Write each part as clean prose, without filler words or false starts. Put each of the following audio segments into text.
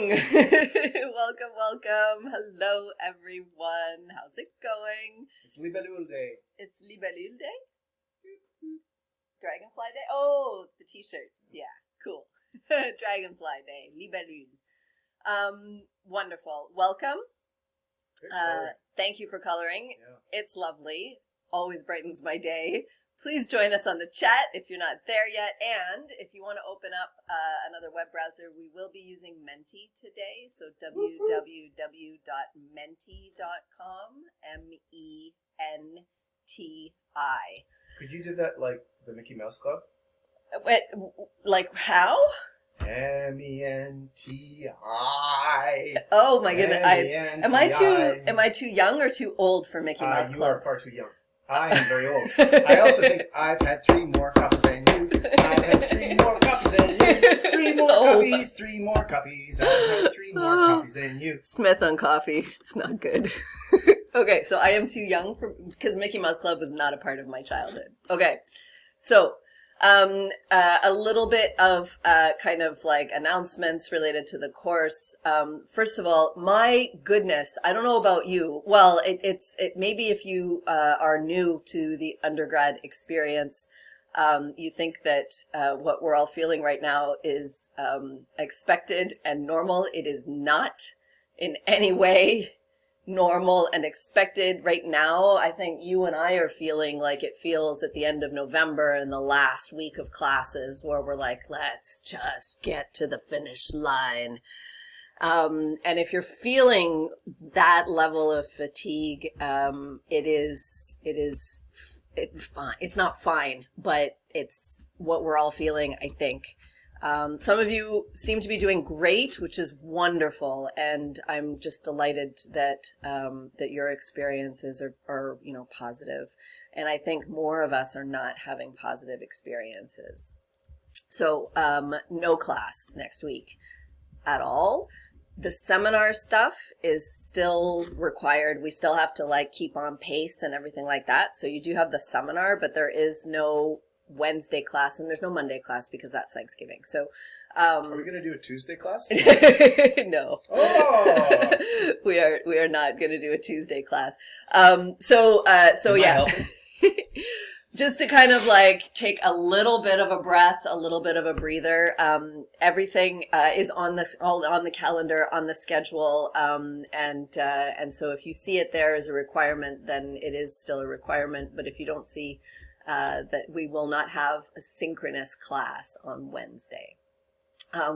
Welcome. Hello, everyone. How's it going? It's Libellule Day. It's Libellule Day? Dragonfly Day? Oh, the t-shirt. Yeah, cool. Dragonfly Day. Libellule. Wonderful. Welcome. Thank you for coloring. Yeah. It's lovely. Always brightens my day. Please join us on the chat if you're not there yet. And if you want to open up another web browser, we will be using Menti today. So www.menti.com, MENTI. Could you do that like the Mickey Mouse Club? Wait, like how? MENTI. Oh my goodness! Am I too young or too old for Mickey Mouse Club? You are far too young. I am very old. I also think I've had 3 more coffees than you. I've had 3 more coffees than you. 3 more coffees, 3 more coffees. I've had 3 more coffees than you. Smith on coffee. It's not good. Okay, so I am too young because Mickey Mouse Club was not a part of my childhood. Okay, so a little bit of kind of like announcements related to the course. First of all, my goodness, I don't know about you. Well, it maybe if you are new to the undergrad experience, you think that what we're all feeling right now is expected and normal. It is not in any way normal and expected right now. I think you and I are feeling like it feels at the end of November and the last week of classes where we're like, let's just get to the finish line. And if you're feeling that level of fatigue, it's fine. It's not fine, but it's what we're all feeling, I think. Some of you seem to be doing great, which is wonderful, and I'm just delighted that that your experiences are positive. And I think more of us are not having positive experiences. So no class next week at all. The seminar stuff is still required. We still have to like keep on pace and everything like that. So you do have the seminar, but there is no Wednesday class and there's no Monday class because that's Thanksgiving. So are we going to do a Tuesday class? No. Oh. we are not going to do a Tuesday class. So yeah. Just to kind of like take a little bit of a breath, a little bit of a breather. Everything is on the calendar, on the schedule, and so if you see it there as a requirement, then it is still a requirement. But if you don't see that, we will not have a synchronous class on Wednesday.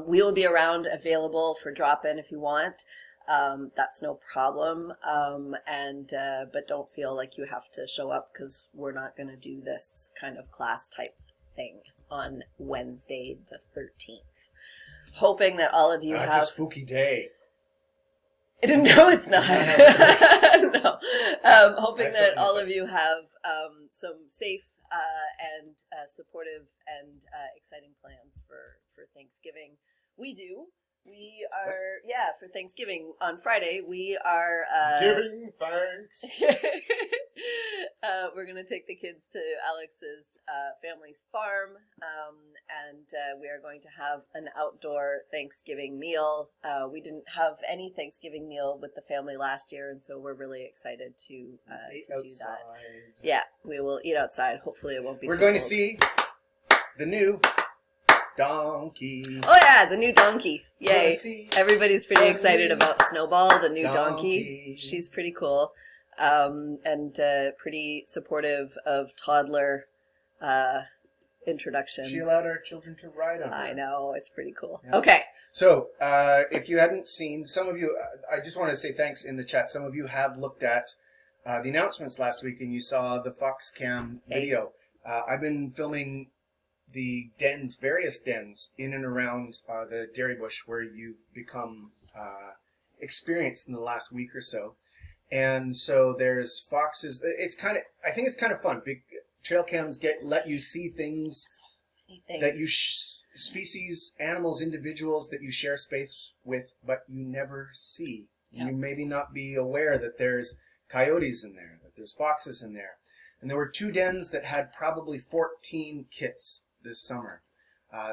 We will be around, available for drop-in if you want. That's no problem. But don't feel like you have to show up because we're not going to do this kind of class type thing on Wednesday the 13th. Hoping that all of you have... That's a spooky day. No, it's not. No. Hoping that all of you have some safe and supportive and exciting plans for Thanksgiving. We do. We are, for Thanksgiving on Friday, we are... giving thanks. We're going to take the kids to Alex's family's farm, and we are going to have an outdoor Thanksgiving meal. We didn't have any Thanksgiving meal with the family last year, and so we're really excited to do that. Yeah, we will eat outside. Hopefully it won't be We're too going cold. to see the new donkey. Oh yeah, the new donkey. Yay. Everybody's pretty excited about Snowball, the new donkey. She's pretty cool. And pretty supportive of toddler introductions. She allowed our children to ride on her. I know, it's pretty cool. Yeah. Okay. So, if you hadn't seen, some of you, I just want to say thanks in the chat. Some of you have looked at the announcements last week and you saw the Foxcam video. I've been filming the dens, various dens in and around the dairy bush where you've become experienced in the last week or so. And so there's foxes. I think it's kind of fun. Big trail cams let you see things that you species, animals, individuals that you share space with, but you never see. Yeah. You maybe not be aware that there's coyotes in there, that there's foxes in there. And there were 2 dens that had probably 14 kits this summer.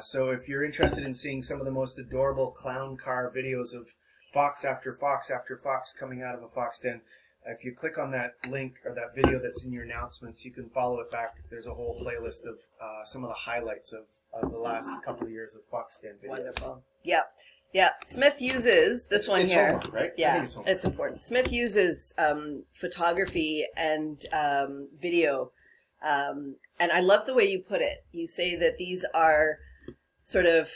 So if you're interested in seeing some of the most adorable clown car videos of fox after fox after fox coming out of a fox den, if you click on that link or that video that's in your announcements, you can follow it back. There's a whole playlist of some of the highlights of the last couple of years of fox den videos. Wonderful. Yeah. Yeah. Smith uses this one it's here. homework, right? I Yeah, think it's homework. it's important. Smith uses photography and video. And I love the way you put it. You say that these are sort of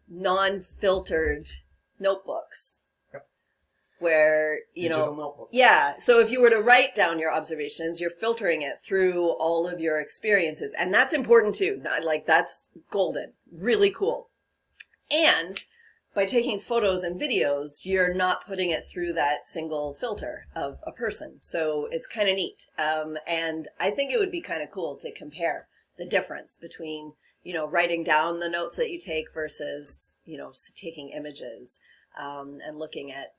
non-filtered notebooks. Where, Digital notebooks. yeah. So if you were to write down your observations, you're filtering it through all of your experiences. And that's important too. Like, that's golden. Really cool. And by taking photos and videos, you're not putting it through that single filter of a person. So it's kind of neat. And I think it would be kind of cool to compare the difference between, writing down the notes that you take versus, taking images. And looking at,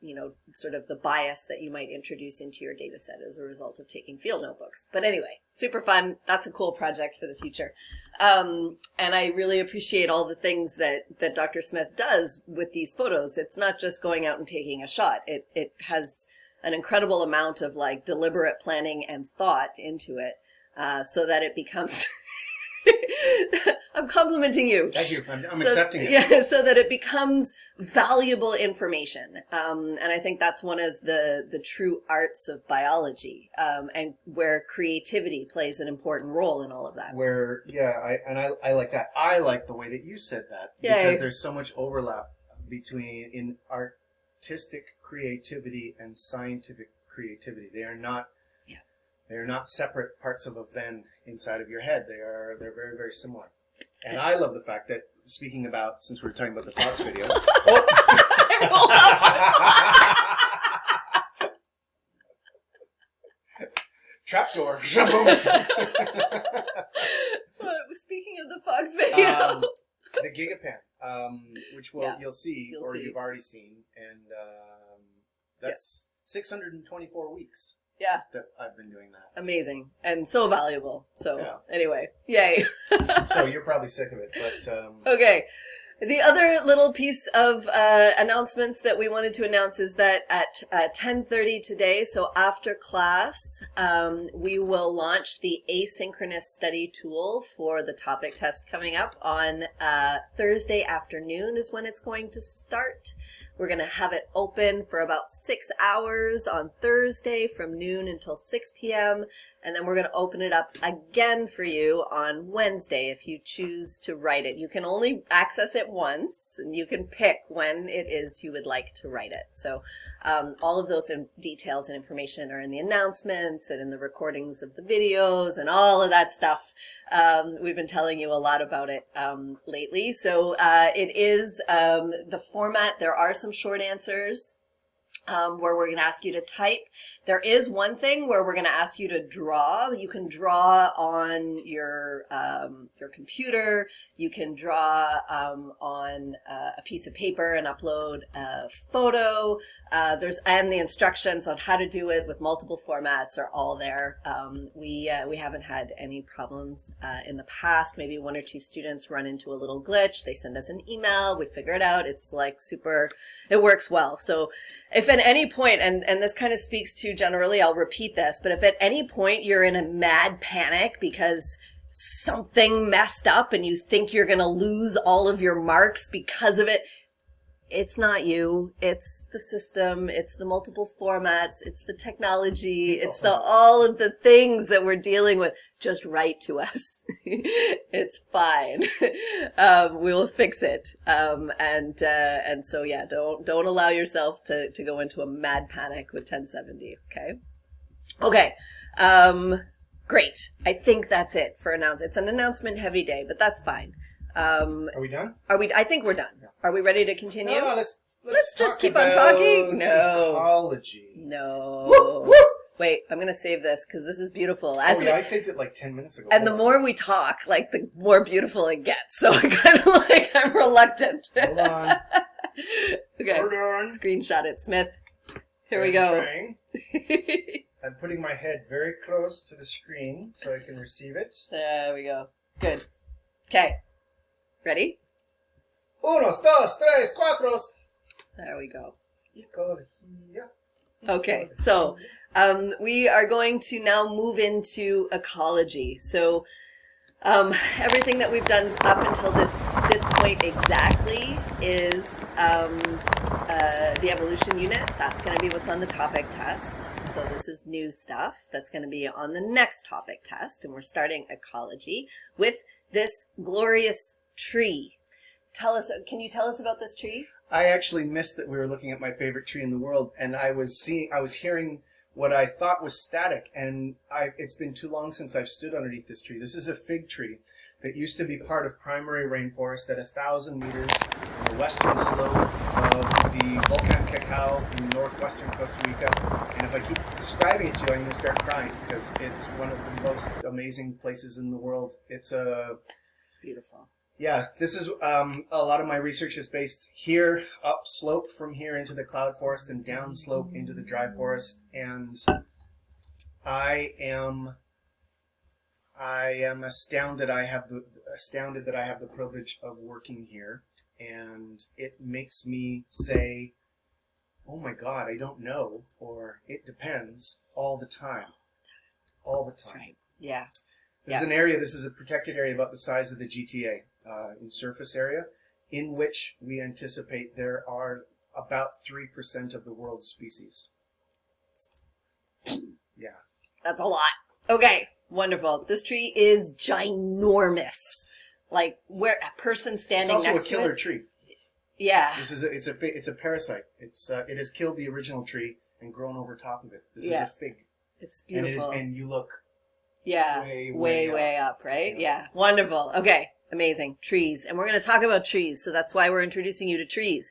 sort of the bias that you might introduce into your data set as a result of taking field notebooks. But anyway, super fun. That's a cool project for the future. And I really appreciate all the things that Dr. Smith does with these photos. It's not just going out and taking a shot. It has an incredible amount of like deliberate planning and thought into it, so that it becomes... I'm complimenting you. Thank you. I'm accepting it. Yeah, so that it becomes valuable information. And I think that's one of the true arts of biology, and where creativity plays an important role in all of that. I like that. I like the way that you said that. Yay. Because there's so much overlap in artistic creativity and scientific creativity. They are not separate parts of a Venn inside of your head. They're very, very similar. And I love the fact that, speaking about, since we're talking about the Fox video. Trapdoor. Speaking of the Fox video. The Gigapan, which you'll see, you've already seen. And that's 624 weeks. Yeah. That I've been doing that. Amazing. And so valuable. So anyway, yay. So you're probably sick of it, but... Okay. The other little piece of announcements that we wanted to announce is that at 10:30 today, so after class, we will launch the asynchronous study tool for the topic test coming up on Thursday afternoon is when it's going to start. We're going to have it open for about 6 hours on Thursday from noon until 6 p.m. And then we're going to open it up again for you on Wednesday if you choose to write it. You can only access it once, and you can pick when it is you would like to write it. So all of those details and information are in the announcements and in the recordings of the videos and all of that stuff. We've been telling you a lot about it lately. So it is the format. There are some short answers where we're going to ask you to type. There is one thing where we're going to ask you to draw. You can draw on your computer. You can draw on a piece of paper and upload a photo. And the instructions on how to do it with multiple formats are all there. We haven't had any problems in the past. Maybe one or two students run into a little glitch. They send us an email. We figure it out. It's like super. It works well. So if at any point, and this kind of speaks to generally, I'll repeat this, but if at any point you're in a mad panic because something messed up and you think you're going to lose all of your marks because of it, it's not you. It's the system. It's the multiple formats. It's the technology. It's all of the things that we're dealing with. Just write to us. It's fine. We will fix it. And so yeah, don't allow yourself to go into a mad panic with 1070. Okay. Great. I think that's it for announcements. It's an announcement heavy day, but that's fine. Are we done? I think we're done. Are we ready to continue? No, let's just keep on talking. No. Ecology. No. Woo, woo. Wait, I'm going to save this because this is beautiful. I saved it like 10 minutes ago. And the more we talk, like the more beautiful it gets. So I'm reluctant. Hold on. Okay. Hold on. Screenshot it, Smith. Here we go. I'm putting my head very close to the screen so I can receive it. There we go. Good. Okay. Ready? Unos, dos, tres, cuatro. There we go. Ecologia. Okay, so we are going to now move into ecology. So everything that we've done up until this point exactly is the evolution unit. That's going to be what's on the topic test. So this is new stuff that's going to be on the next topic test, and we're starting ecology with this glorious tree. Can you tell us about this tree? I actually missed that we were looking at my favorite tree in the world, and I was hearing what I thought was static, and it's been too long since I've stood underneath this tree. This is a fig tree that used to be part of primary rainforest at 1,000 meters on the western slope of the Volcan Cacao in northwestern Costa Rica. And if I keep describing it to you, I'm going to start crying because it's one of the most amazing places in the world. It's beautiful. Yeah, this is a lot of my research is based here, up slope from here into the cloud forest and down slope into the dry forest. And I am astounded I have the privilege of working here, and it makes me say, "Oh my God, I don't know," or "It depends," all the time. All the time. That's right. Yeah. This is a protected area about the size of the GTA. In surface area, in which we anticipate there are about 3% of the world's species. Yeah. That's a lot. Okay, wonderful. This tree is ginormous. Like where a person standing next to it. It's also a killer tree. Yeah. It's a parasite. It has killed the original tree and grown over top of it. This is a fig. It's beautiful. And you look way up, right? Yeah. Wonderful. Okay. Amazing. Trees. And we're going to talk about trees. So that's why we're introducing you to trees.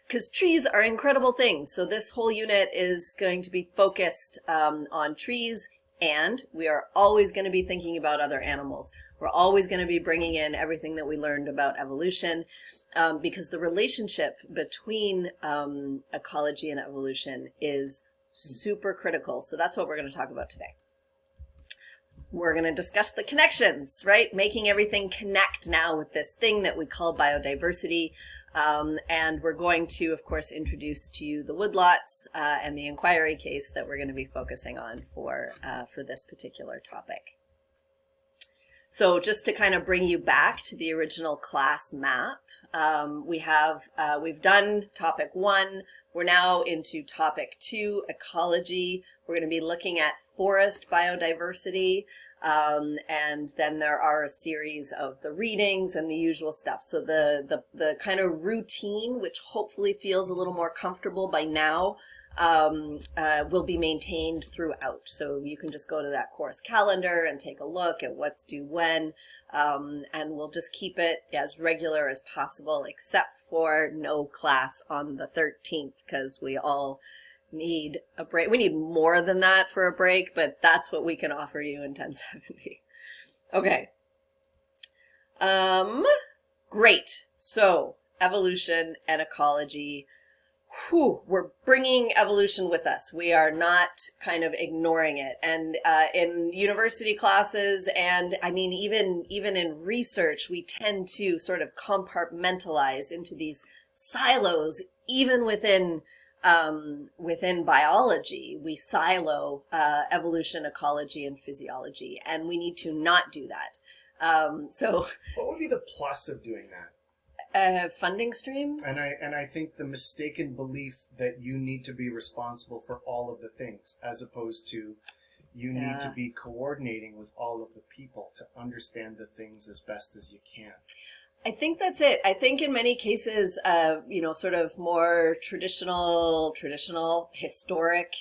Because trees are incredible things. So this whole unit is going to be focused on trees. And we are always going to be thinking about other animals. We're always going to be bringing in everything that we learned about evolution. Because the relationship between ecology and evolution is super critical. So that's what we're going to talk about today. We're going to discuss the connections, right? Making everything connect now with this thing that we call biodiversity. And we're going to, of course, introduce to you the Woodlots and the inquiry case that we're going to be focusing on for this particular topic. So just to kind of bring you back to the original class map, we've done topic 1. We're now into topic 2, ecology. We're going to be looking at forest biodiversity, and then there are a series of the readings and the usual stuff. So the kind of routine, which hopefully feels a little more comfortable by now, will be maintained throughout. So you can just go to that course calendar and take a look at what's due when, and we'll just keep it as regular as possible, except for no class on the 13th, because we all need a break. We need more than that for a break, but that's what we can offer you in 1070. Okay. Great. So evolution and ecology. We're bringing evolution with us. We are not kind of ignoring it. And in university classes, and I mean even in research, we tend to sort of compartmentalize into these silos. Even within biology, we silo evolution, ecology, and physiology, and we need to not do that. So, what would be the plus of doing that? Funding streams. And I think the mistaken belief that you need to be responsible for all of the things, as opposed to you need to be coordinating with all of the people to understand the things as best as you can. I think that's it. I think in many cases, sort of more traditional, historic,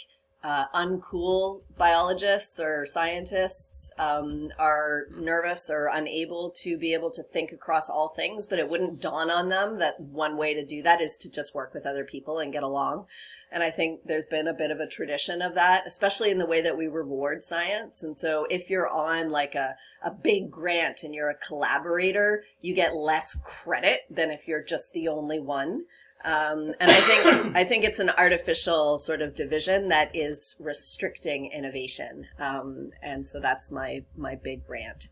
uncool biologists or scientists are nervous or unable to be able to think across all things, but it wouldn't dawn on them that one way to do that is to just work with other people and get along. And I think there's been a bit of a tradition of that, especially in the way that we reward science. And so if you're on like a big grant and you're a collaborator, you get less credit than if you're just the only one. And I think it's an artificial sort of division that is restricting innovation. And so that's my big rant.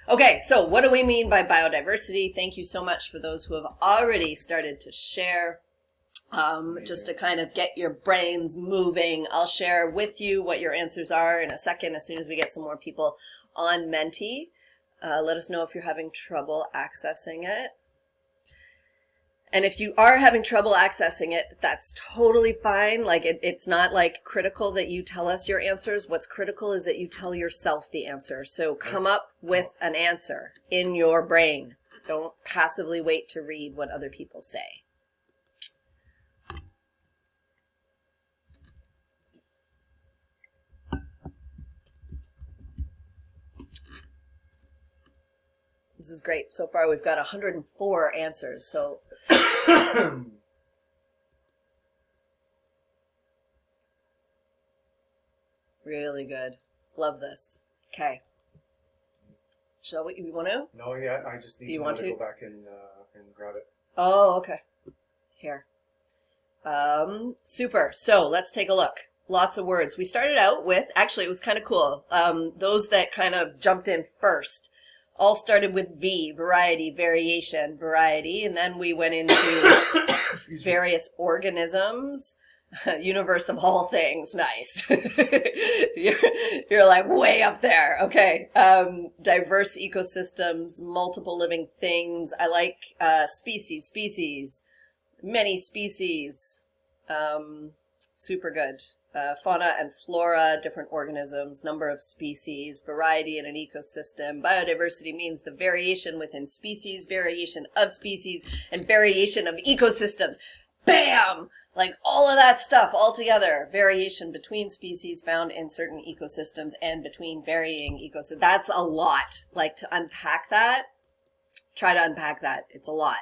Okay, so what do we mean by biodiversity? Thank you so much for those who have already started to share. Just to kind of get your brains moving. I'll share with you what your answers are in a second as soon as we get some more people on Menti. Let us know if you're having trouble accessing it. And if you are having trouble accessing it, that's totally fine. Like it's not like critical that you tell us your answers. What's critical is that you tell yourself the answer. So come up with an answer in your brain. Don't passively wait to read what other people say. This is great. So far, we've got 104 answers. So, really good. Love this. Okay. Shall we? You want to? No, yeah. I just need to go back and grab it. Oh, okay. Here. Super. So let's take a look. Lots of words. We started out with, actually, it was kind of cool. Those that kind of jumped in first all started with V, variety, variation, variety, and then we went into various organisms, universe of all things. Nice. you're like way up there. Okay. Diverse ecosystems, multiple living things. I like species, many species. Super good. Fauna and flora, different organisms, number of species, variety in an ecosystem. Biodiversity means the variation within species, variation of species, and variation of ecosystems. Bam! Like all of that stuff all together. Variation between species found in certain ecosystems and between varying ecosystems. That's a lot. Like to unpack that, try to unpack that. It's a lot.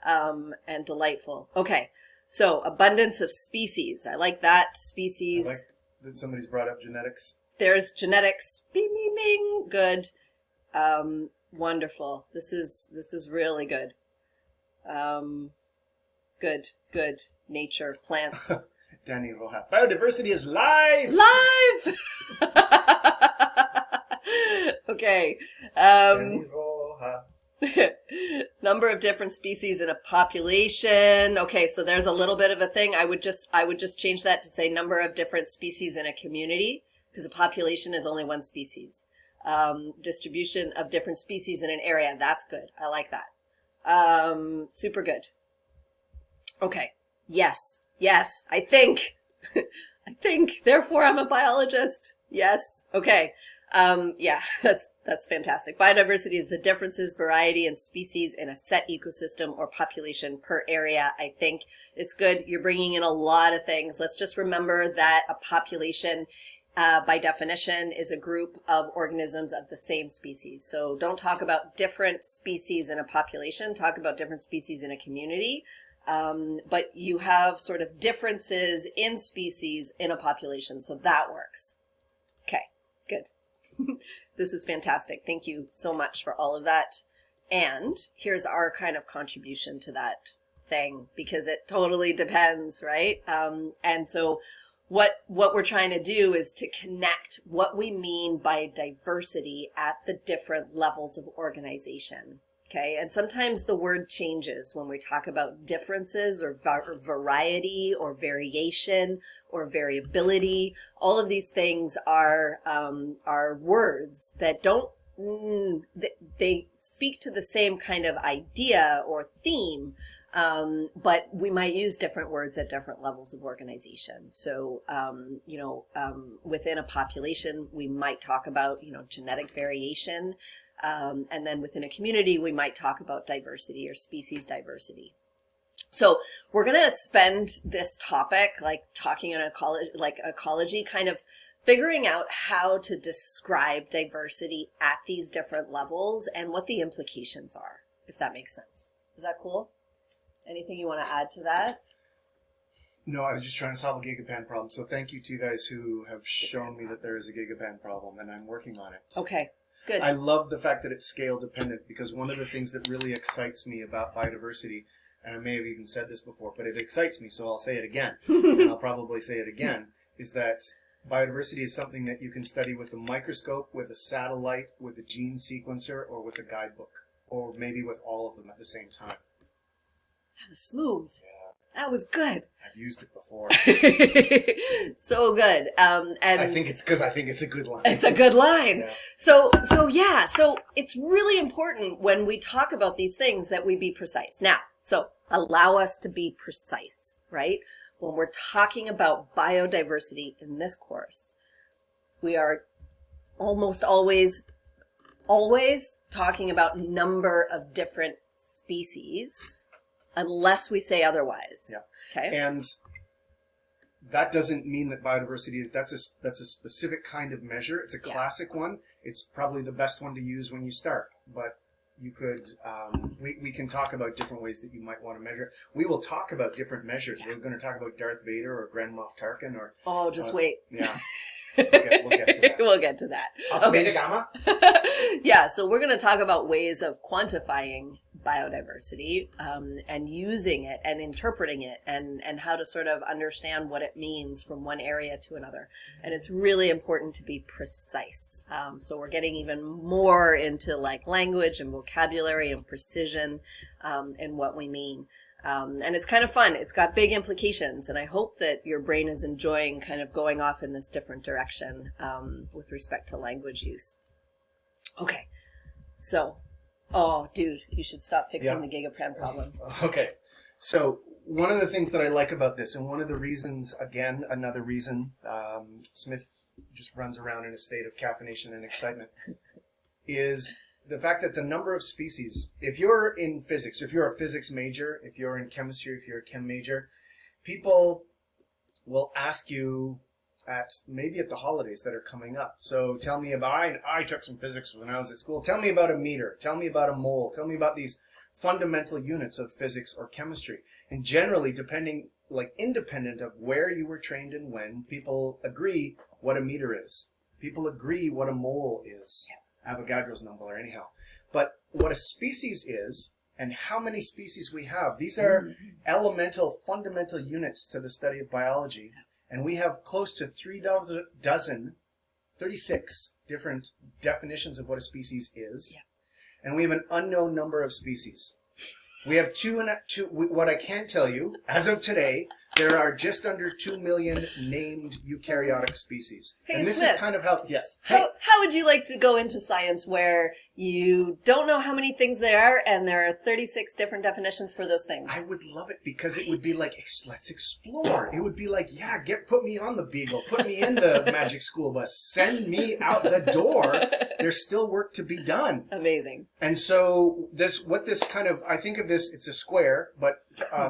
And delightful. Okay. So, abundance of species. I like that. Species. I like that somebody's brought up genetics. There's genetics. Bing, bing, bing. Good. Wonderful. This is really good. Good. Nature, plants. Danny Roja. Biodiversity is live! Live! Okay. Danny Roja. Number of different species in a population. Okay, so there's a little bit of a thing. I would just change that to say number of different species in a community, because a population is only one species. Distribution of different species in an area. That's good. I like that. Super good. Okay. Yes. I think. Therefore, I'm a biologist. Yes. Okay. Yeah, that's fantastic. Biodiversity is the differences, variety, and species in a set ecosystem or population per area. I think it's good. You're bringing in a lot of things. Let's just remember that a population, by definition, is a group of organisms of the same species. So don't talk about different species in a population. Talk about different species in a community. But you have sort of differences in species in a population. So that works. Okay, good. This is fantastic. Thank you so much for all of that. And here's our kind of contribution to that thing, because it totally depends, right? And so what we're trying to do is to connect what we mean by diversity at the different levels of organization. Okay, and sometimes the word changes when we talk about differences or variety or variation or variability. All of these things are words that don't, they speak to the same kind of idea or theme, but we might use different words at different levels of organization. So, within a population, we might talk about, genetic variation. And then within a community, we might talk about diversity or species diversity. So we're going to spend this topic, like talking in ecology, kind of figuring out how to describe diversity at these different levels and what the implications are, if that makes sense. Is that cool? Anything you want to add to that? No, I was just trying to solve a gigapan problem. So thank you to you guys who have shown me that there is a gigapan problem, and I'm working on it. Okay. Good. I love the fact that it's scale dependent, because one of the things that really excites me about biodiversity, and I may have even said this before, but it excites me, so I'll say it again, and I'll probably say it again, is that biodiversity is something that you can study with a microscope, with a satellite, with a gene sequencer, or with a guidebook, or maybe with all of them at the same time. That was smooth. Yeah, That was good. I've used it before. So good. And I think it's because I think it's a good line. it's a good line. Yeah. So it's really important when we talk about these things that we be precise. Now, so allow us to be precise, right? When we're talking about biodiversity in this course, we are almost always talking about number of different species, unless we say otherwise. Yeah. Okay. And that doesn't mean that biodiversity is that's a specific kind of measure. It's a classic one. It's probably the best one to use when you start. But you could we can talk about different ways that you might want to measure it. We will talk about different measures. We're going to talk about Darth Vader or Grand Moff Tarkin or just wait. Yeah. We'll get to that. We'll get to that. Alpha, Beta, Gamma. Yeah, so we're going to talk about ways of quantifying biodiversity and using it and interpreting it and how to sort of understand what it means from one area to another. And it's really important to be precise. So we're getting even more into like language and vocabulary and precision in what we mean. And it's kind of fun. It's got big implications, and I hope that your brain is enjoying kind of going off in this different direction with respect to language use. Okay, so, oh, dude, you should stop fixing the gigapran problem. Okay, so one of the things that I like about this, and one of the reasons, again, another reason Smith just runs around in a state of caffeination and excitement, is the fact that the number of species, if you're in physics, if you're a physics major, if you're in chemistry, if you're a chem major, people will ask you maybe at the holidays that are coming up. So tell me about, I took some physics when I was at school. Tell me about a meter. Tell me about a mole. Tell me about these fundamental units of physics or chemistry. And generally, independent of where you were trained and when, people agree what a meter is. People agree what a mole is. Avogadro's number, anyhow. But what a species is and how many species we have, these are elemental, fundamental units to the study of biology. And we have close to 36 different definitions of what a species is. Yeah. And we have an unknown number of species. We have what I can tell you, as of today, there are just under 2 million named eukaryotic species. Hey, and this Smith, is kind of how, yes. How would you like to go into science where you don't know how many things there are and there are 36 different definitions for those things? I would love it because it would be like, let's explore. It would be like, put me on the Beagle, put me in the magic school bus, send me out the door. There's still work to be done. Amazing. And so I think of this, it's a square, but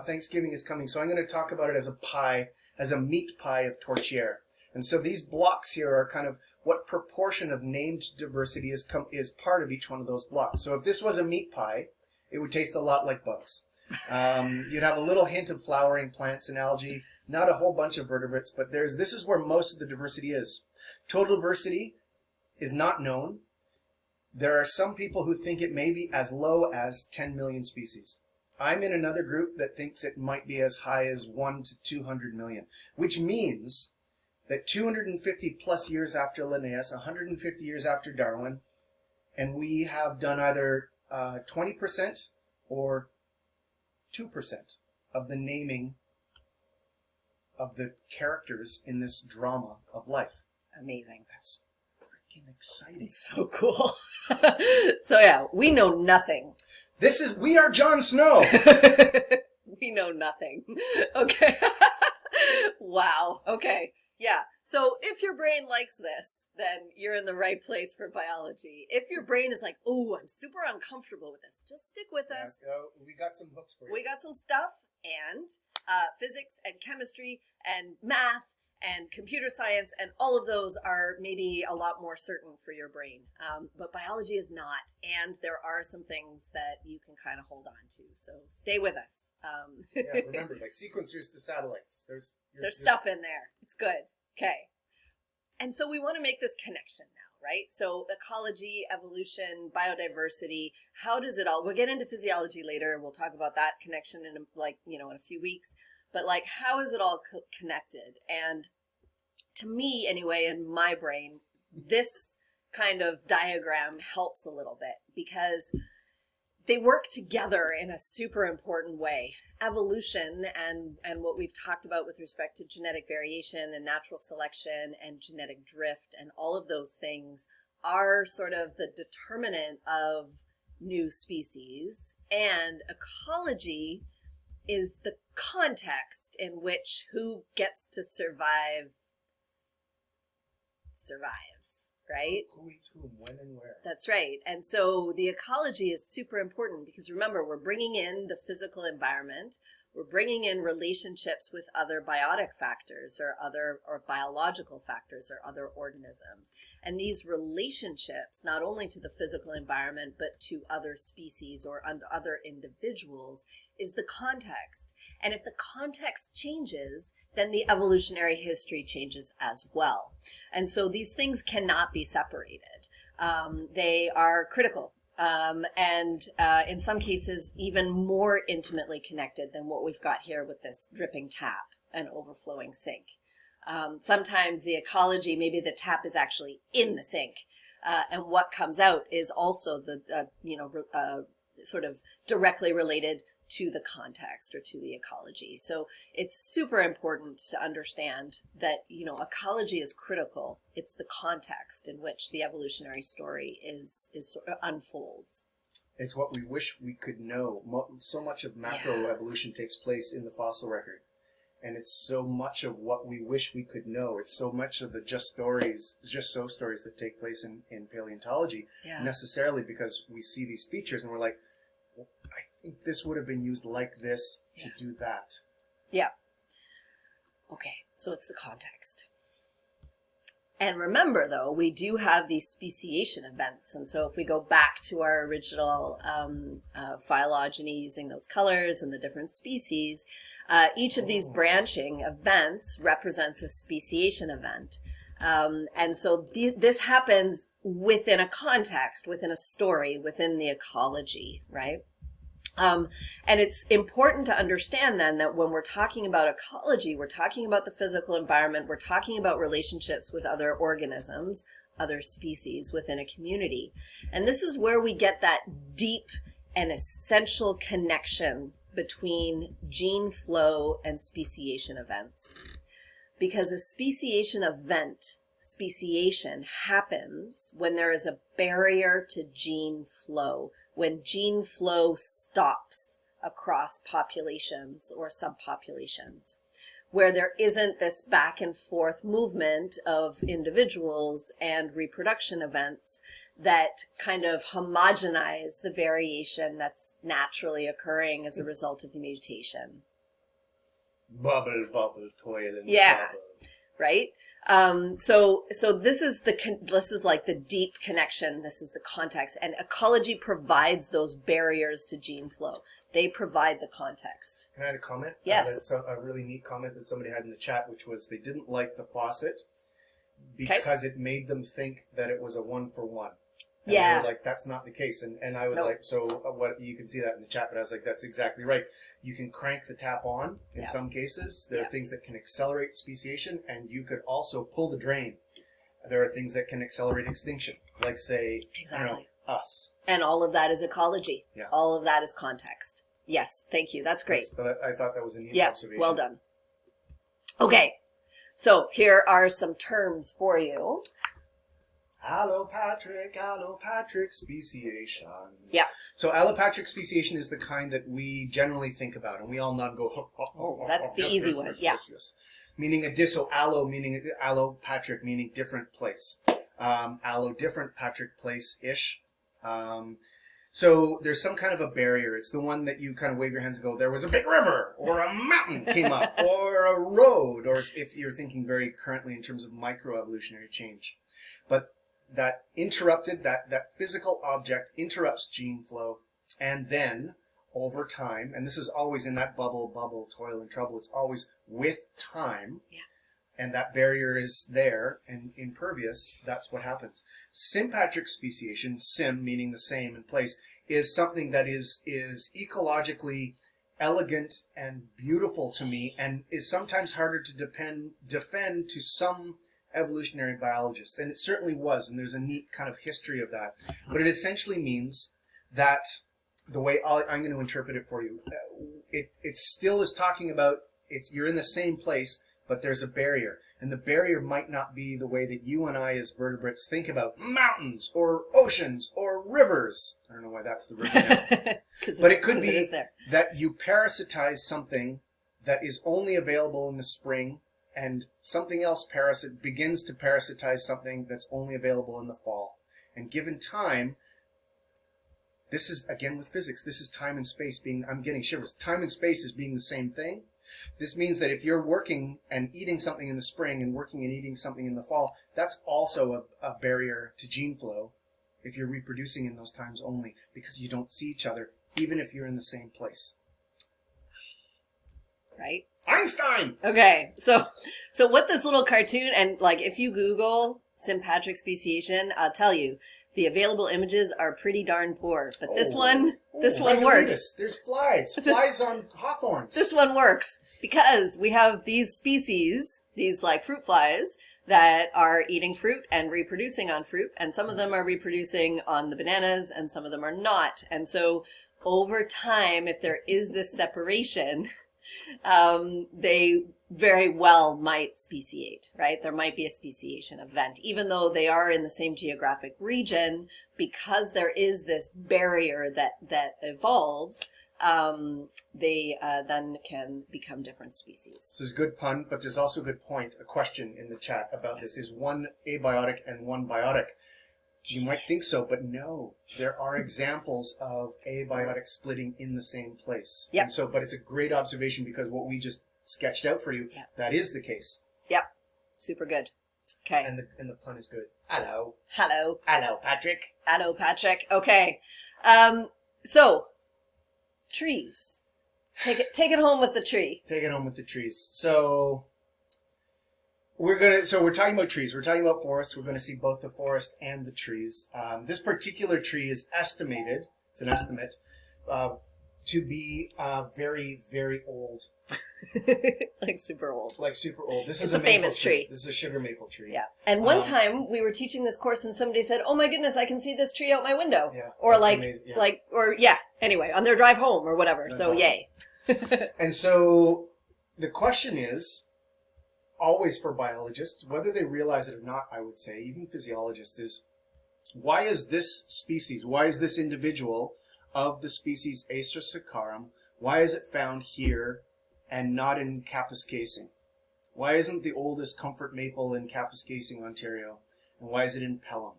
Thanksgiving is coming, so I'm going to talk about it as a pie, as a meat pie of tourtière. And so these blocks here are kind of what proportion of named diversity is part of each one of those blocks. So if this was a meat pie, it would taste a lot like bugs. You'd have a little hint of flowering plants and algae, not a whole bunch of vertebrates, but this is where most of the diversity is. Total diversity is not known. There are some people who think it may be as low as 10 million species. I'm in another group that thinks it might be as high as 1 to 200 million, which means that 250 plus years after Linnaeus, 150 years after Darwin, and we have done either 20% or 2% of the naming of the characters in this drama of life. Amazing. That's freaking exciting. It's so cool. So yeah, we know nothing. We are Jon Snow. We know nothing. Okay. Wow. Okay. Yeah. So if your brain likes this, then you're in the right place for biology. If your brain is like, oh, I'm super uncomfortable with this, just stick with us. We got some hooks for you. We got some stuff, and physics and chemistry and math and computer science, and all of those are maybe a lot more certain for your brain. But biology is not, and there are some things that you can kind of hold on to. So stay with us. Yeah, remember, like sequencers to satellites. There's stuff in there. It's good. Okay. And so we want to make this connection now, right? So ecology, evolution, biodiversity, how does it all, we'll get into physiology later. We'll talk about that connection in a few weeks. But how is it all connected? And to me anyway, in my brain, this kind of diagram helps a little bit because they work together in a super important way. Evolution and what we've talked about with respect to genetic variation and natural selection and genetic drift and all of those things are sort of the determinant of new species, and ecology is the context in which who gets to survive survives, right? Who eats whom, when, and where. That's right. And so the ecology is super important because remember, we're bringing in the physical environment, we're bringing in relationships with other biotic factors or biological factors or other organisms. And these relationships, not only to the physical environment, but to other species or other individuals, is the context. And if the context changes, then the evolutionary history changes as well. And so these things cannot be separated. They are critical. And in some cases, even more intimately connected than what we've got here with this dripping tap and overflowing sink. Sometimes the ecology, maybe the tap is actually in the sink, and what comes out is also the, sort of directly related to the context or to the ecology. So it's super important to understand that, ecology is critical. It's the context in which the evolutionary story is sort of unfolds. It's what we wish we could know. So much of macroevolution takes place in the fossil record. And it's so much of what we wish we could know. It's so much of the just so stories that take place in paleontology, necessarily because we see these features and we're like, I think this would have been used like this to do that. Yeah. Okay, so it's the context. And remember, though, we do have these speciation events. And so if we go back to our original phylogeny using those colors and the different species, each of these branching events represents a speciation event. And so this happens within a context, within a story, within the ecology, right? And it's important to understand then that when we're talking about ecology, we're talking about the physical environment, we're talking about relationships with other organisms, other species within a community. And this is where we get that deep and essential connection between gene flow and speciation events. Because a speciation event, speciation happens when there is a barrier to gene flow, when gene flow stops across populations or subpopulations, where there isn't this back and forth movement of individuals and reproduction events that kind of homogenize the variation that's naturally occurring as a result of mutation. Bubble, bubble, toil and trouble. Right? So this is like the deep connection. This is the context, and ecology provides those barriers to gene flow. They provide the context. Can I add a comment? Yes. A really neat comment that somebody had in the chat, which was they didn't like the faucet because it made them think that it was a 1-for-1. And they were like, that's not the case. And I was like, so what? You can see that in the chat, but I was like, that's exactly right. You can crank the tap on in some cases. There are things that can accelerate speciation, and you could also pull the drain. There are things that can accelerate extinction, like say, us. And all of that is ecology. Yeah. All of that is context. Yes, thank you. That's great. I thought that was a neat observation. Well done. Okay, so here are some terms for you. Allopatric speciation. Yeah. So allopatric speciation is the kind that we generally think about, and we all nod and go, that's the easy one. Yes. Meaning meaning allopatric, meaning different place. Allo different, patric place-ish. So there's some kind of a barrier. It's the one that you kind of wave your hands and go, there was a big river, or a mountain came up, or a road, or if you're thinking very currently in terms of microevolutionary change. But that physical object interrupts gene flow, and then over time, and this is always in that bubble, toil and trouble, it's always with time, and that barrier is there and impervious, that's what happens. Sympatric speciation, sim meaning the same in place, is something that is ecologically elegant and beautiful to me, and is sometimes harder to defend to some evolutionary biologists. And it certainly was, and there's a neat kind of history of that. But it essentially means that the way I'm going to interpret it for you, it still is talking about you're in the same place, but there's a barrier. And the barrier might not be the way that you and I as vertebrates think about mountains or oceans or rivers. I don't know why that's the river now. But it could be that you parasitize something that is only available in the spring, and something else begins to parasitize something that's only available in the fall. And given time, this is, again with physics, this is time and space being, I'm getting shivers, time and space is being the same thing. This means that if you're working and eating something in the spring and working and eating something in the fall, that's also a barrier to gene flow if you're reproducing in those times only, because you don't see each other, even if you're in the same place. Right? Einstein! Okay, so what this little cartoon, and like if you Google sympatric speciation, I'll tell you, the available images are pretty darn poor. But this one works. There's flies. Flies on hawthorns. This one works because we have these species, these like fruit flies, that are eating fruit and reproducing on fruit. And some of them are reproducing on the bananas and some of them are not. And so over time, if there is this separation, they very well might speciate, right? There might be a speciation event, even though they are in the same geographic region, because there is this barrier that evolves, they then can become different species. So there's a good pun, but there's also a good point, a question in the chat about this. Is one abiotic and one biotic? You might think so, but no. There are examples of abiotic splitting in the same place. Yep. And so, but it's a great observation because what we just sketched out for you, that is the case. Yep. Super good. Okay. And the pun is good. Hello. Hello. Hello, Patrick. Hello, Patrick. Okay. So trees. Take it home with the tree. Take it home with the trees. So we're talking about trees. We're talking about forests. We're going to see both the forest and the trees. This particular tree is estimated, it's an estimate, to be very, very old. Like super old. Like super old. This is a a famous tree. This is a sugar maple tree. Yeah. And one time we were teaching this course and somebody said, "Oh my goodness, I can see this tree out my window." Yeah. Or Yeah. Anyway, on their drive home or whatever. That's so awesome. Yay. And so the question is, always for biologists, whether they realize it or not, I would say, even physiologists, is why is this species, why is this individual of the species Acer saccharum, why is it found here and not in Kapuskasing? Why isn't the oldest comfort maple in Kapuskasing, Ontario? And why is it in Pelham?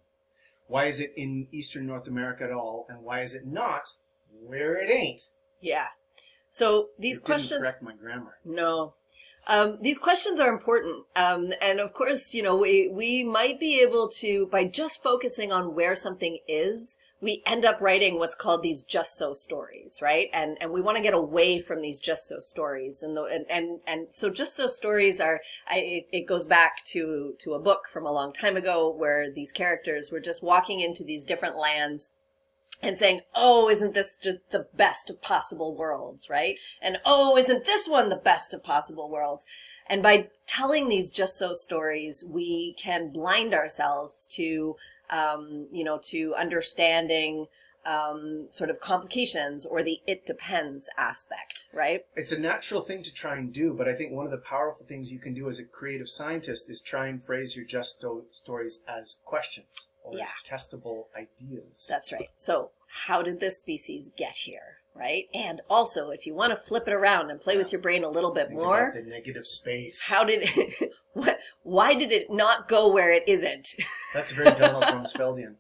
Why is it in Eastern North America at all? And why is it not where it ain't? Yeah. So these questions... Didn't correct my grammar. No. These questions are important. And of course, we might be able to, by just focusing on where something is, we end up writing what's called these just so stories, right? And we want to get away from these just so stories. And so just so stories are, it goes back to a book from a long time ago where these characters were just walking into these different lands and saying, "Oh, isn't this just the best of possible worlds," right? And, "Oh, isn't this one the best of possible worlds?" And by telling these just so stories, we can blind ourselves to, to understanding sort of complications or the "it depends" aspect, right? It's a natural thing to try and do, but I think one of the powerful things you can do as a creative scientist is try and phrase your just stories as questions or as testable ideas. That's right. So how did this species get here, right? And also, if you want to flip it around and play with your brain a little bit Think more, about the negative space. how did it, why did it not go where it isn't? That's very Donald Rumsfeldian.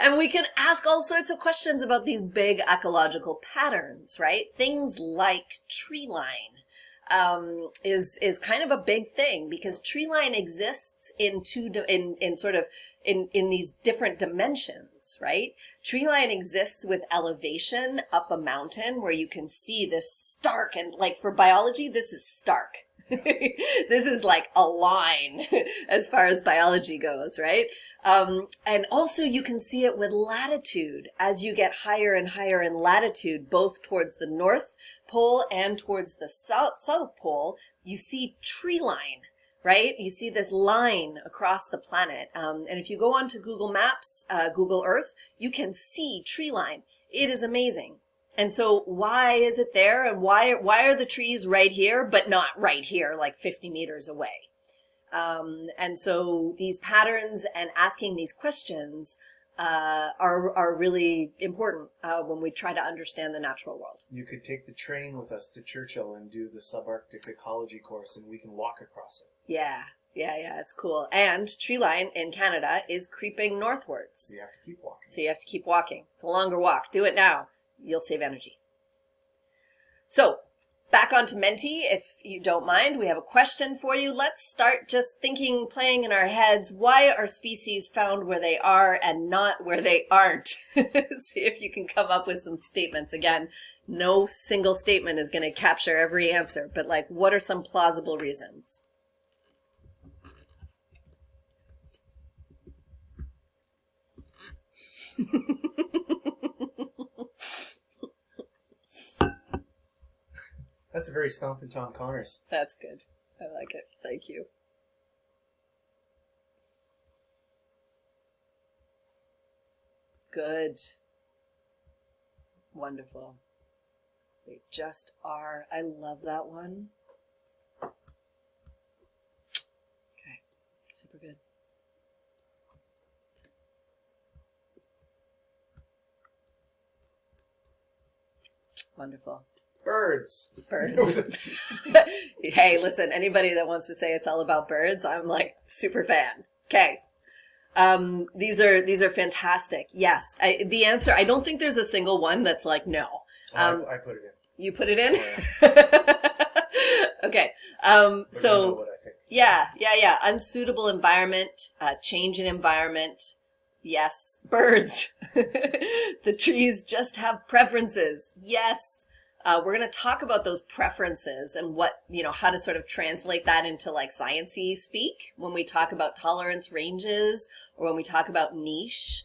And we can ask all sorts of questions about these big ecological patterns, right? Things like tree line is kind of a big thing because tree line exists in these different dimensions, right? Tree line exists with elevation up a mountain where you can see this stark, and like for biology, this is stark. This is like a line as far as biology goes, right? And also you can see it with latitude as you get higher and higher in latitude, both towards the North Pole and towards the South Pole. You see tree line, right? You see this line across the planet. And if you go onto Google Maps, Google Earth, you can see tree line. It is amazing. And so why is it there? And why are the trees right here, but not right here, like 50 meters away? And so these patterns and asking these questions are really important when we try to understand the natural world. You could take the train with us to Churchill and do the subarctic ecology course, and we can walk across it. Yeah, it's cool. And tree line in Canada is creeping northwards. So you have to keep walking. So you have to keep walking. It's a longer walk. Do it now. You'll save energy. So back onto Menti, if you don't mind, we have a question for you. Let's start just thinking, playing in our heads, why are species found where they are and not where they aren't? See if you can come up with some statements. Again, no single statement is going to capture every answer, but like, what are some plausible reasons? That's a very Stompin' Tom Connors. That's good. I like it. Thank you. Good. Wonderful. They just are. I love that one. Okay. Super good. Wonderful. Birds. Hey, listen, anybody that wants to say it's all about birds, I'm like super fan. Okay. These are fantastic. Yes. The answer, I don't think there's a single one that's like, no. I put it in. You put it in? Oh, yeah. Okay. So, you know what I think. Yeah. Unsuitable environment, change in environment. Yes. Birds. The trees just have preferences. Yes. We're going to talk about those preferences and what, how to sort of translate that into like science-y speak when we talk about tolerance ranges or when we talk about niche.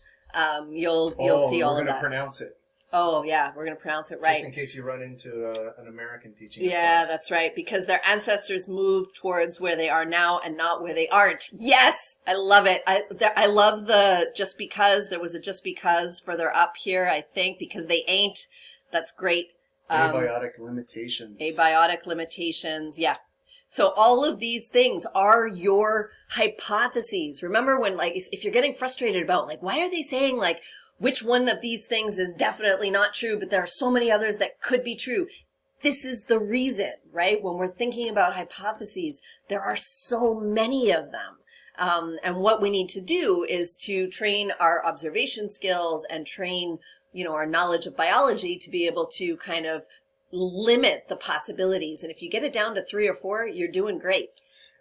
You'll see all of that. We're going to pronounce it. Oh, yeah, we're going to pronounce it right. Just in case you run into an American teaching. Yeah, that's right, because their ancestors moved towards where they are now and not where they aren't. Yes, I love it. I love the just because. There was a just because further up here, I think, because they ain't. That's great. Abiotic limitations. Abiotic limitations, yeah. So all of these things are your hypotheses. Remember when, like, if you're getting frustrated about, like, why are they saying, like, which one of these things is definitely not true, but there are so many others that could be true. This is the reason, right? When we're thinking about hypotheses, there are so many of them. And what we need to do is to train our observation skills and train, our knowledge of biology to be able to kind of limit the possibilities. And if you get it down to 3 or 4, you're doing great.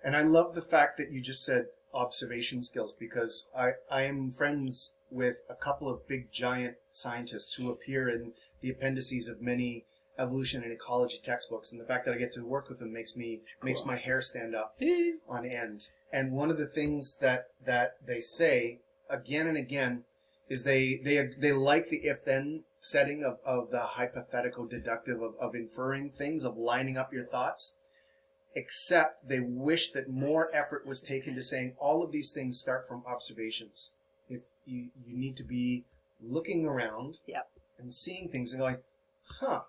And I love the fact that you just said observation skills, because I am friends with a couple of big giant scientists who appear in the appendices of many evolution and ecology textbooks, and the fact that I get to work with them makes my hair stand up on end. And one of the things that they say again and again is they like the if-then setting of the hypothetical deductive of inferring things, of lining up your thoughts, except they wish that more effort was taken to saying all of these things start from observations. If you need to be looking around and seeing things and going, huh.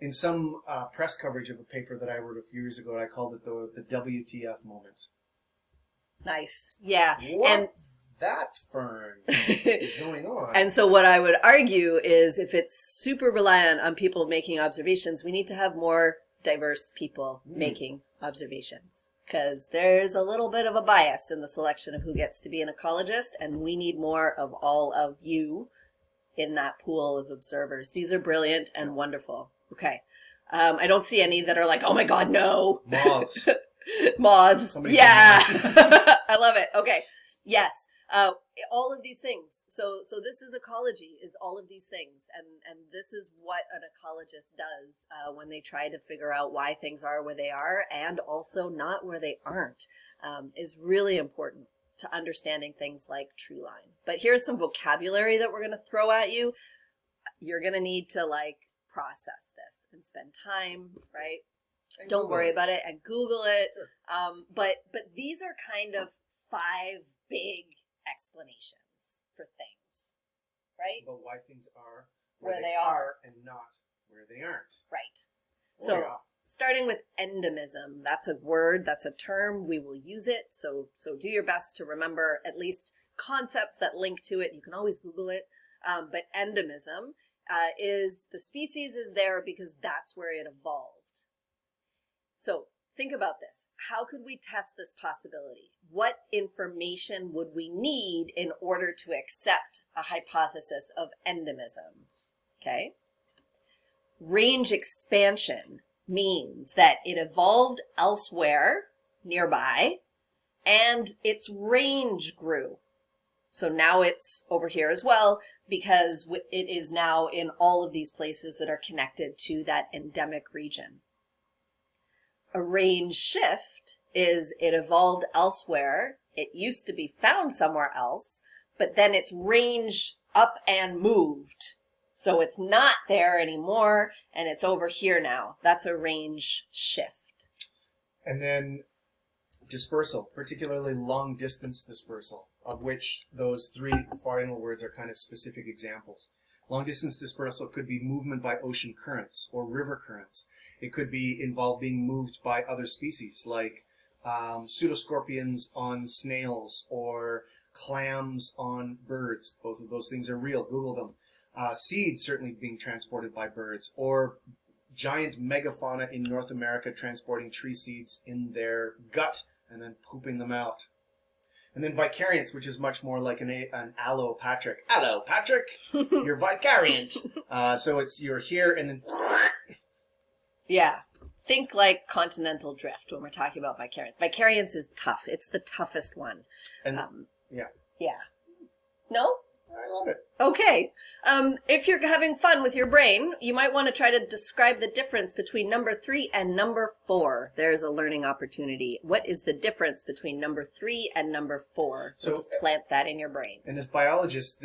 In some press coverage of a paper that I wrote a few years ago, I called it the WTF moment. Nice. Yeah. What that fern is going on. And so what I would argue is if it's super reliant on people making observations, we need to have more diverse people making observations, because there's a little bit of a bias in the selection of who gets to be an ecologist, and we need more of all of you in that pool of observers. These are brilliant and wonderful. Okay. I don't see any that are like, oh my God, no. Moths. Moths. Somebody's yeah. I love it. Okay. Yes. All of these things. So this is ecology, is all of these things, and this is what an ecologist does when they try to figure out why things are where they are, and also not where they aren't, is really important to understanding things like tree line. But here's some vocabulary that we're going to throw at you. You're going to need to like process this and spend time, right? And Don't Google worry it. about it and Google it. Sure. But these are kind of 5 big explanations for things, right? About why things are Where they are. and not where they aren't. Right. Oh, So yeah. starting with endemism, that's a word, that's a term, we will use it. So do your best to remember at least concepts that link to it. You can always Google it. But endemism is the species is there because that's where it evolved. So think about this. How could we test this possibility? What information would we need in order to accept a hypothesis of endemism? Okay. Range expansion means that it evolved elsewhere nearby and its range grew. So now it's over here as well because it is now in all of these places that are connected to that endemic region. A range shift is it evolved elsewhere. It used to be found somewhere else, but then its range up and moved. So it's not there anymore, and it's over here now. That's a range shift. And then dispersal, particularly long distance dispersal, of which those 3 final words are kind of specific examples. Long distance dispersal could be movement by ocean currents or river currents. It could be involved being moved by other species like pseudoscorpions on snails or clams on birds. Both of those things are real. Google them. Seeds certainly being transported by birds, or giant megafauna in North America transporting tree seeds in their gut and then pooping them out. And then vicariance, which is much more like an allopatric. Hello, Patrick. You're vicariant. So it's you're here and then. Yeah. Think like continental drift when we're talking about vicariance. Vicariance is tough. It's the toughest one. And yeah, Yeah. No? I love it. Okay. If you're having fun with your brain, you might want to try to describe the difference between number 3 and number 4. There's a learning opportunity. What is the difference between number 3 and number 4? So just plant that in your brain. And as biologists,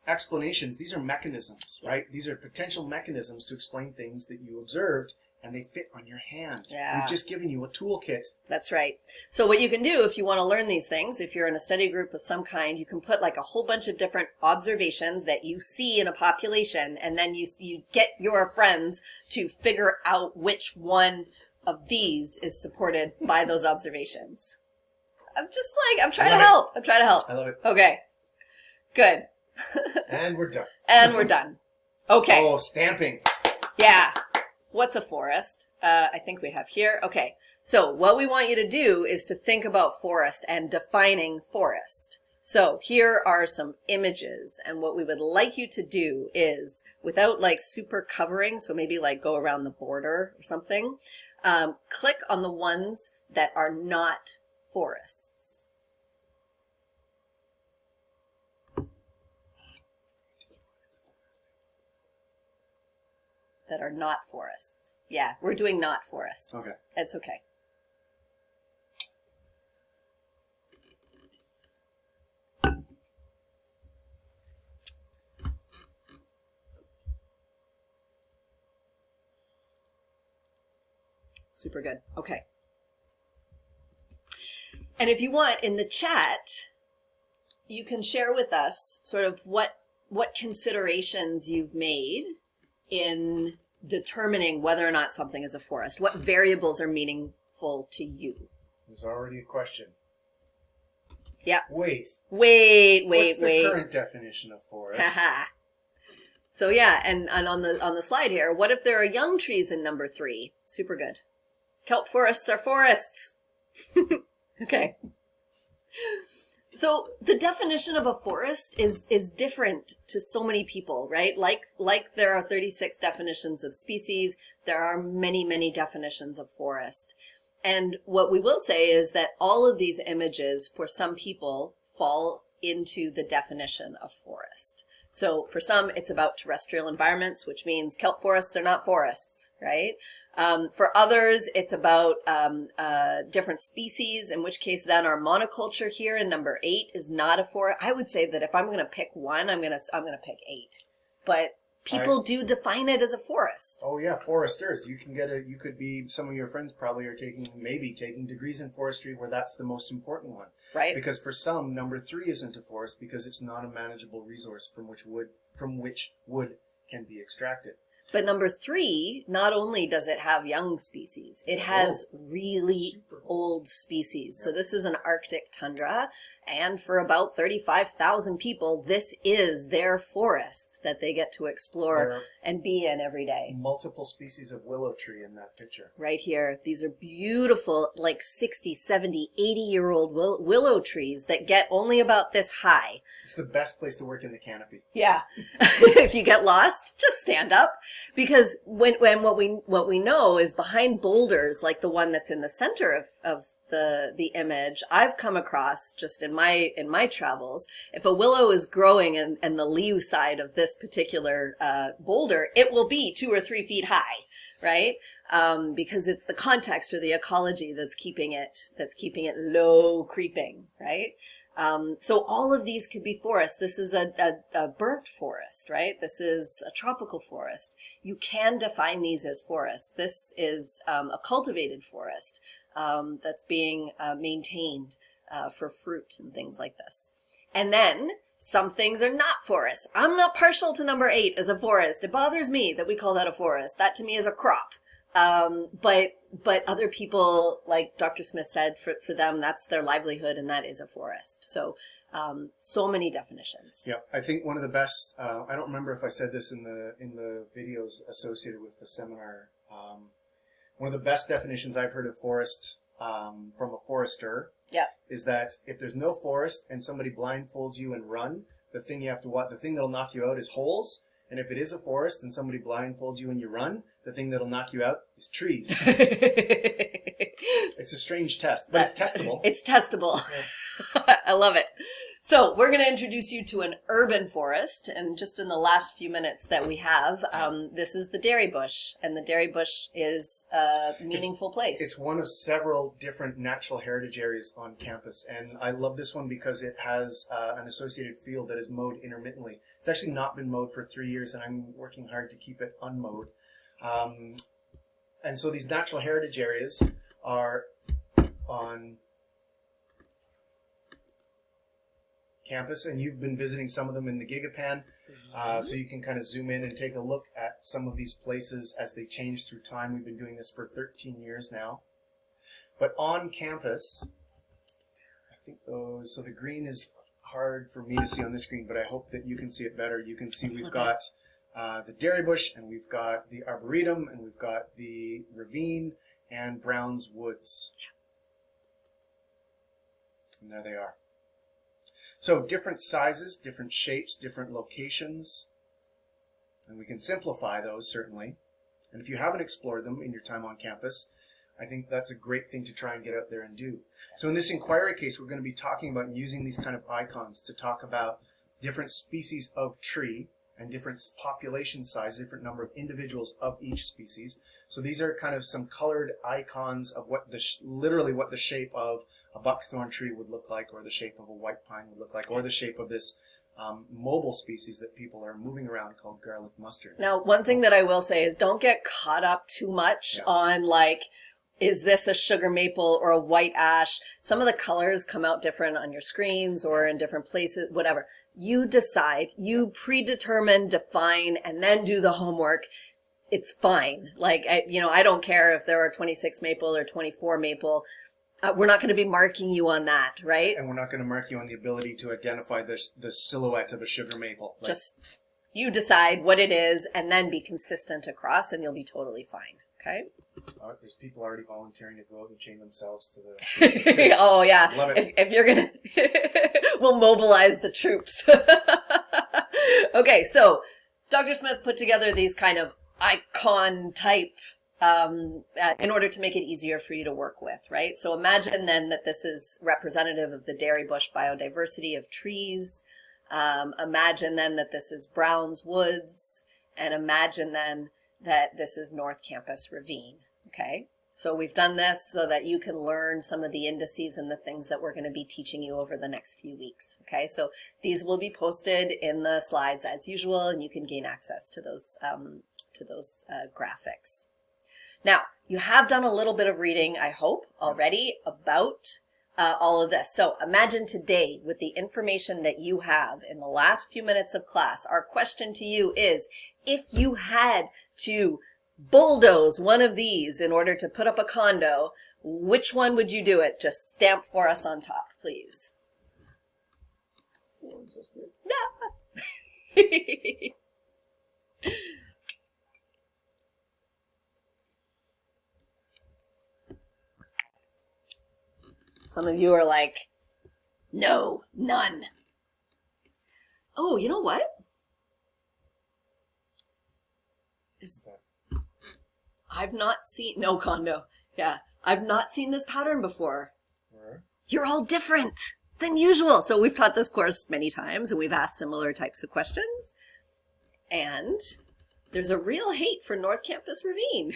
explanations. These are mechanisms, right? These are potential mechanisms to explain things that you observed, and they fit on your hand. Yeah. We've just given you a toolkit. That's right. So what you can do if you want to learn these things, if you're in a study group of some kind, you can put like a whole bunch of different observations that you see in a population, and then you get your friends to figure out which one of these is supported by those observations. I'm trying to help. I'm trying to help. I love it. Okay. Good. And we're done. And we're done. Okay. Oh, stamping. Yeah. What's a forest? I think we have here. Okay. So what we want you to do is to think about forest and defining forest. So here are some images, and what we would like you to do is, without like super covering, so maybe like go around the border or something, click on the ones that are not forests. That are not forests. Yeah, we're doing not forests. Okay. It's okay. Super good. Okay. And if you want, in the chat, you can share with us sort of what considerations you've made in determining whether or not something is a forest. What variables are meaningful to you? There's already a question. Yeah. Wait. What's the current definition of forest? Haha. So yeah, and on the slide here, what if there are young trees in number 3? Super good. Kelp forests are forests. Okay. So the definition of a forest is different to so many people, right? Like there are 36 definitions of species, there are many definitions of forest. And what we will say is that all of these images for some people fall into the definition of forest. So for some, it's about terrestrial environments, which means kelp forests are not forests, right? For others, it's about different species, in which case then our monoculture here in number 8 is not a forest. I would say that if I'm going to pick one, I'm going to pick 8. But people do define it as a forest. Oh yeah, foresters. You could be, some of your friends probably are maybe taking degrees in forestry where that's the most important one. Right. Because for some, number 3 isn't a forest because it's not a manageable resource from which wood can be extracted. But number 3, not only does it have young species, it has really old species. So this is an Arctic tundra, and for about 35,000 people, this is their forest that they get to explore and be in every day. Multiple species of willow tree in that picture. Right here. These are beautiful, like 60, 70, 80-year-old willow trees that get only about this high. It's the best place to work in the canopy. Yeah. If you get lost, just stand up. Because when what we know is behind boulders, like the one that's in the center of the image, I've come across just in my travels, if a willow is growing in the lee side of this particular boulder, it will be 2 or 3 feet high, right? Because it's the context or the ecology that's keeping it low creeping, right? So all of these could be forests. This is a burnt forest, right? This is a tropical forest. You can define these as forests. This is a cultivated forest that's being maintained for fruit and things like this. And then some things are not forests. I'm not partial to number 8 as a forest. It bothers me that we call that a forest. That to me is a crop. But other people, like Dr. Smith said, for them, that's their livelihood, and that is a forest. So, so many definitions. Yeah, I think one of the best, I don't remember if I said this in the videos associated with the seminar. One of the best definitions I've heard of forests from a forester is that if there's no forest and somebody blindfolds you and run, the thing that'll knock you out is holes. And if it is a forest and somebody blindfolds you and you run, the thing that'll knock you out is trees. It's a strange test, but it's testable. It's testable. Yeah. I love it. So we're going to introduce you to an urban forest. And just in the last few minutes that we have, this is the dairy bush. And the dairy bush is a meaningful place. It's one of several different natural heritage areas on campus. And I love this one because it has an associated field that is mowed intermittently. It's actually not been mowed for 3 years, and I'm working hard to keep it unmowed. And so these natural heritage areas are on campus, and you've been visiting some of them in the Gigapan, so you can kind of zoom in and take a look at some of these places as they change through time. We've been doing this for 13 years now. But on campus, I think so the green is hard for me to see on this screen, but I hope that you can see it better. You can see we've got the dairy bush, and we've got the arboretum, and we've got the ravine and Brown's Woods. And there they are. So different sizes, different shapes, different locations, and we can simplify those certainly. And if you haven't explored them in your time on campus, I think that's a great thing to try and get out there and do. So in this inquiry case, we're going to be talking about using these kind of icons to talk about different species of tree and different population size, different number of individuals of each species. So these are kind of some colored icons of what literally what the shape of a buckthorn tree would look like, or the shape of a white pine would look like, or the shape of this mobile species that people are moving around called garlic mustard. Now, one thing that I will say is don't get caught up too much on like, is this a sugar maple or a white ash? Some of the colors come out different on your screens or in different places, whatever. You decide, you predetermine, define, and then do the homework. It's fine. Like, I don't care if there are 26 maple or 24 maple. We're not going to be marking you on that, right? And we're not going to mark you on the ability to identify the silhouette of a sugar maple. Like, just, you decide what it is and then be consistent across and you'll be totally fine, okay? There's people already volunteering to go out and chain themselves to the oh yeah, love it. If you're gonna we'll mobilize the troops. Okay, so Dr. Smith put together these kind of icon type in order to make it easier for you to work with, right? So imagine then that this is representative of the dairy bush biodiversity of trees. Imagine then that this is Brown's Woods, and imagine then that this is North Campus Ravine, okay? So we've done this so that you can learn some of the indices and the things that we're going to be teaching you over the next few weeks, okay? So these will be posted in the slides as usual, and you can gain access to those graphics. Now, you have done a little bit of reading, I hope, already about all of this. So imagine today, with the information that you have in the last few minutes of class, our question to you is, if you had to bulldoze one of these in order to put up a condo, which one would you do it? Just stamp for us on top, please. Some of you are like, no, none. Oh, you know what? I've not seen, no condo. Yeah, I've not seen this pattern before. Where? You're all different than usual. So we've taught this course many times and we've asked similar types of questions. And there's a real hate for North Campus Ravine.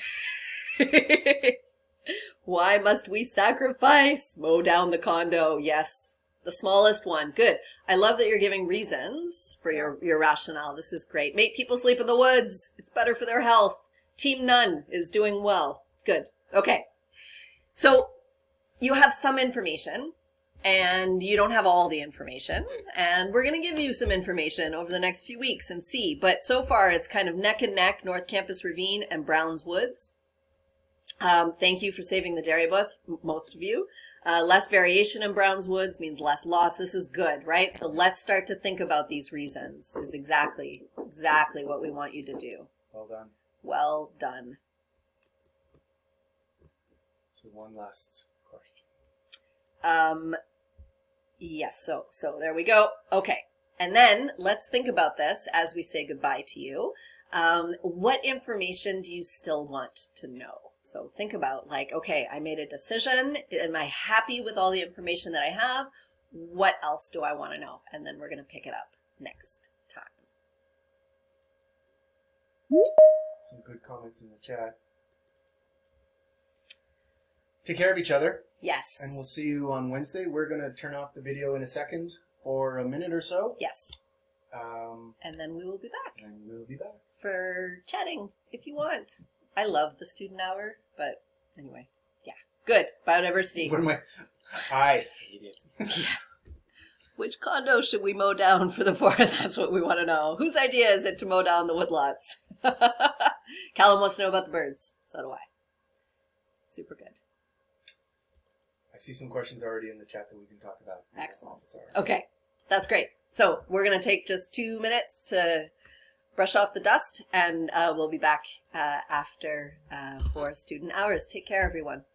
Why must we sacrifice? Mow down the condo. Yes, the smallest one. Good. I love that you're giving reasons for your rationale. This is great. Make people sleep in the woods. It's better for their health. Team none is doing well. Good. Okay. So you have some information and you don't have all the information, and we're going to give you some information over the next few weeks and see. But so far it's kind of neck and neck, North Campus Ravine and Brown's Woods. Thank you for saving the dairy bush, most of you. Less variation in Brown's Woods means less loss. This is good, right? So let's start to think about these reasons. Is exactly what we want you to do. Well done. Well done. So one last question. Yes, so there we go. Okay. And then let's think about this as we say goodbye to you. What information do you still want to know? So think about, like, okay, I made a decision. Am I happy with all the information that I have? What else do I want to know? And then we're going to pick it up next time. Some good comments in the chat. Take care of each other. Yes. And we'll see you on Wednesday. We're going to turn off the video in a second for a minute or so. Yes. And then we will be back. And we'll be back. For chatting, if you want. I love the student hour, but anyway. Yeah. Good. Biodiversity. What am I hate it. Yes. Which condo should we mow down for the 4th? That's what we want to know. Whose idea is it to mow down the woodlots? Callum wants to know about the birds. So do I. Super good. I see some questions already in the chat that we can talk about. Excellent. Okay. That's great. So we're going to take just 2 minutes to brush off the dust, and we'll be back after for student hours. Take care, everyone.